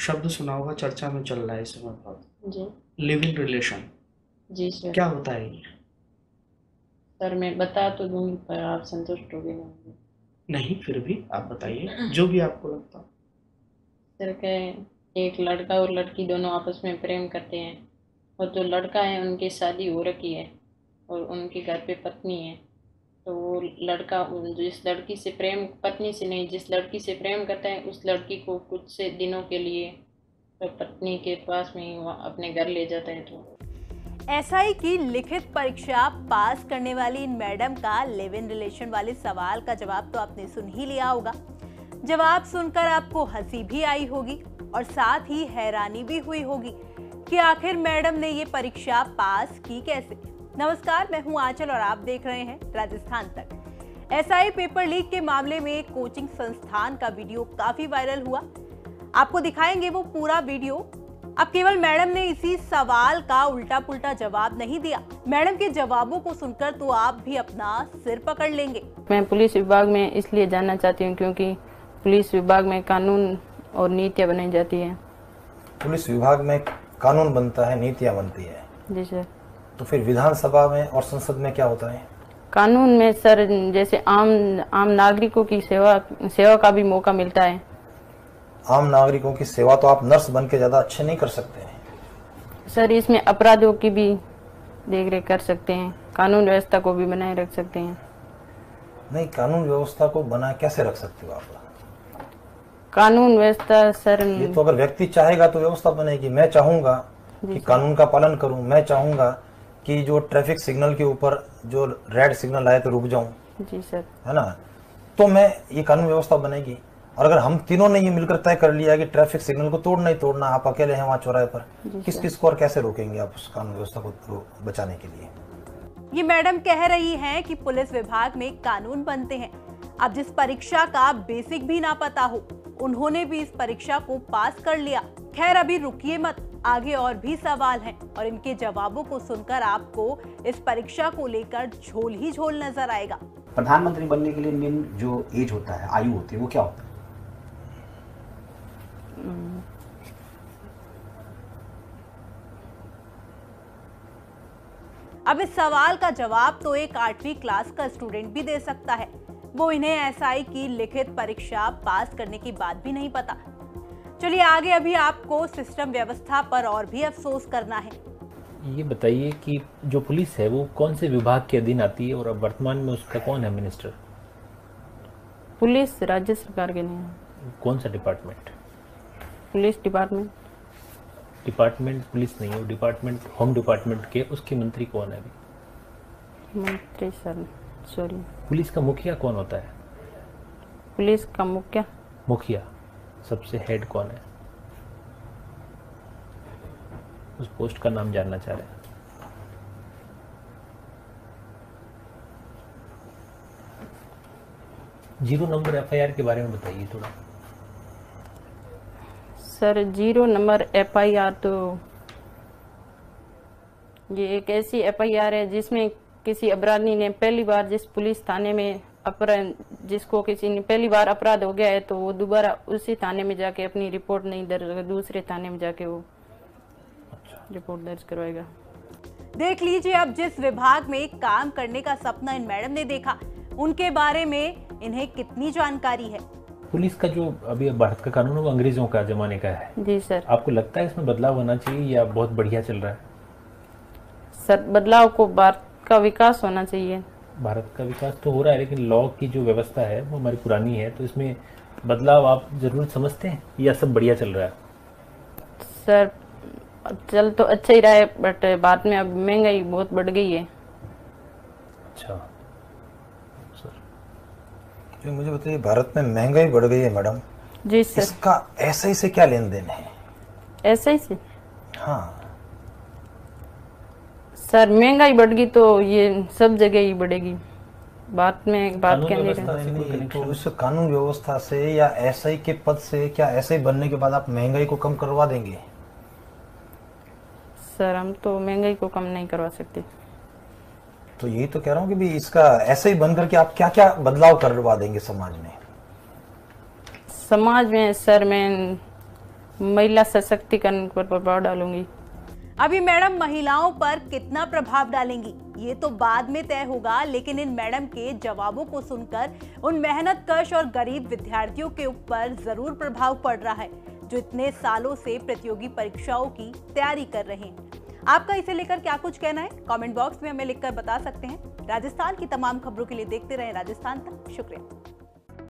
शब्द सुना होगा, चर्चा में चल रहा है इस समय बहुत। जी। लिव इन रिलेशन जी सर। क्या होता है ये? सर मैं बता तो दूंगी पर आप संतुष्ट होगे ना होंगे। नहीं, फिर भी आप बताइए जो भी आपको लगता हो। सर क्या है, एक लड़का और लड़की दोनों आपस में प्रेम करते हैं और जो लड़का है उनकी शादी हो रखी है और उनके घर पे पत्नी है। तो वो लड़का जिस लड़की से प्रेम, पत्नी से नहीं, जिस लड़की से प्रेम करता है उस लड़की को कुछ से दिनों के लिए तो पत्नी के पास में ही अपने घर ले जाता है। तो एसआई की लिखित परीक्षा पास करने वाली इन मैडम का लिव इन रिलेशन वाले सवाल का जवाब तो आपने सुन ही लिया होगा। जवाब सुनकर आपको हंसी भी आई होगी और साथ ही हैरानी भी हुई होगी कि आखिर मैडम ने ये परीक्षा पास की कैसे। नमस्कार, मैं हूं आंचल और आप देख रहे हैं राजस्थान तक। एसआई पेपर लीक के मामले में एक कोचिंग संस्थान का वीडियो काफी वायरल हुआ। आपको दिखाएंगे वो पूरा वीडियो। अब केवल मैडम ने इसी सवाल का उल्टा पुल्टा जवाब नहीं दिया, मैडम के जवाबों को सुनकर तो आप भी अपना सिर पकड़ लेंगे। मैं पुलिस विभाग में इसलिए जानना चाहती हूँ क्योंकि पुलिस विभाग में कानून और नीतियाँ बनाई जाती है। पुलिस विभाग में कानून बनता है, नीतियाँ बनती है। जी सर। तो फिर विधानसभा में और संसद में क्या होता है? कानून में सर जैसे आम नागरिकों की सेवा का भी मौका मिलता है। आम नागरिकों की सेवा तो आप नर्स बन के ज्यादा अच्छे नहीं कर सकते हैं सर। इसमें अपराधों की भी देखरेख कर सकते हैं, कानून व्यवस्था को भी बनाए रख सकते हैं। नहीं, कानून व्यवस्था को बनाए कैसे रख सकते हो आप? कानून व्यवस्था सर, ये तो अगर व्यक्ति चाहेगा तो व्यवस्था बनेगी। मैं चाहूंगा कि कानून का पालन करूं, मैं चाहूंगा कि जो ट्रैफिक सिग्नल के ऊपर जो रेड सिग्नल आए तो रुक जाऊं। जी सर। है ना? तो मैं ये कानून व्यवस्था बनेगी। और अगर हम तीनों ने ये मिलकर तय कर लिया कि ट्रैफिक सिग्नल को तोड़ना ही तोड़ना, आप अकेले हैं वहां चौराहे पर, किस किस को और कैसे रोकेंगे आप उस कानून व्यवस्था को बचाने के लिए? ये मैडम कह रही हैं कि पुलिस विभाग में कानून बनते हैं। अब जिस परीक्षा का बेसिक भी ना पता हो, उन्होंने भी इस परीक्षा को पास कर लिया। खैर अभी रुकिए मत, आगे और भी सवाल हैं और इनके जवाबों को सुनकर आपको इस परीक्षा को लेकर झोल ही झोल नजर आएगा। प्रधानमंत्री बनने के लिए मेन जो एज होता है, आयु होती है, वो क्या होता है? अब इस सवाल का जवाब तो एक 8वीं क्लास का स्टूडेंट भी दे सकता है। वो इन्हें एसआई की लिखित परीक्षा पास करने की बात भी नहीं पता। चलिए आगे, अभी आपको सिस्टम व्यवस्था पर और भी अफसोस करना है। ये बताइए कि जो पुलिस है वो कौन से विभाग के अधीन आती है और अब वर्तमान में उसका कौन है मिनिस्टर? पुलिस राज्य सरकार के नहीं। कौन सा department? Police department. Department police नहीं है, डिपार्टमेंट होम डिपार्टमेंट के, उसके मंत्री कौन है अभी? मंत्री सर, सॉरी। पुलिस का मुखिया कौन होता है? पुलिस का मुखिया सबसे हेड कौन है? उस पोस्ट का नाम जानना चाह रहे हैं। जीरो नंबर एफआईआर के बारे में बताइए थोड़ा। सर 0 नंबर एफआईआर तो ये एक ऐसी एफआईआर है जिसमें किसी अपराधी ने पहली बार जिस पुलिस थाने में जिसको किसी ने पहली बार अपराध हो गया है तो वो दोबारा उसी थाने में जाके अपनी रिपोर्ट नहीं दर्ज, दूसरे थाने में जाके वो रिपोर्ट दर्ज करवाएगा। देख लीजिए, अब जिस विभाग में काम करने का सपना इन मैडम ने देखा, उनके बारे में इन्हें कितनी जानकारी है। पुलिस का जो अभी भारत का कानून है वो अंग्रेजों का जमाने का है। जी सर। आपको लगता है इसमें बदलाव होना चाहिए या बहुत बढ़िया चल रहा है? सर बदलाव को भारत का विकास होना चाहिए। भारत का विकास तो हो रहा है लेकिन लॉ की जो व्यवस्था है वो हमारी पुरानी है, तो इसमें बदलाव आप जरूर समझते हैं या सब बढ़िया चल रहा है? सर चल तो अच्छा ही रहा है बट बाद में अब महंगाई बहुत बढ़ गई है। अच्छा सर, तो मुझे बताइए, भारत में महंगाई बढ़ गई है मैडम? जी सर। इसका एसआई से क्या लेन देन है? एसआई से? हाँ सर महंगाई बढ़ गई तो ये सब जगह ही बढ़ेगी, बात में बात कहने का। तो इस कानून व्यवस्था से या एसआई के पद से, क्या एसआई बनने के बाद आप महंगाई को कम करवा देंगे? सर हम तो महंगाई को कम नहीं करवा सकते। तो यही तो कह रहा हूँ कि भी इसका एसआई बनकर के आप क्या क्या बदलाव करवा देंगे समाज में? समाज में सर मैं महिला सशक्तिकरण पर प्रभाव डालूंगी। अभी मैडम महिलाओं पर कितना प्रभाव डालेंगी ये तो बाद में तय होगा, लेकिन इन मैडम के जवाबों को सुनकर उन मेहनतकश और गरीब विद्यार्थियों के ऊपर जरूर प्रभाव पड़ रहा है जो इतने सालों से प्रतियोगी परीक्षाओं की तैयारी कर रहे हैं। आपका इसे लेकर क्या कुछ कहना है कमेंट बॉक्स में हमें लिखकर बता सकते हैं। राजस्थान की तमाम खबरों के लिए देखते रहें राजस्थान तक। शुक्रिया।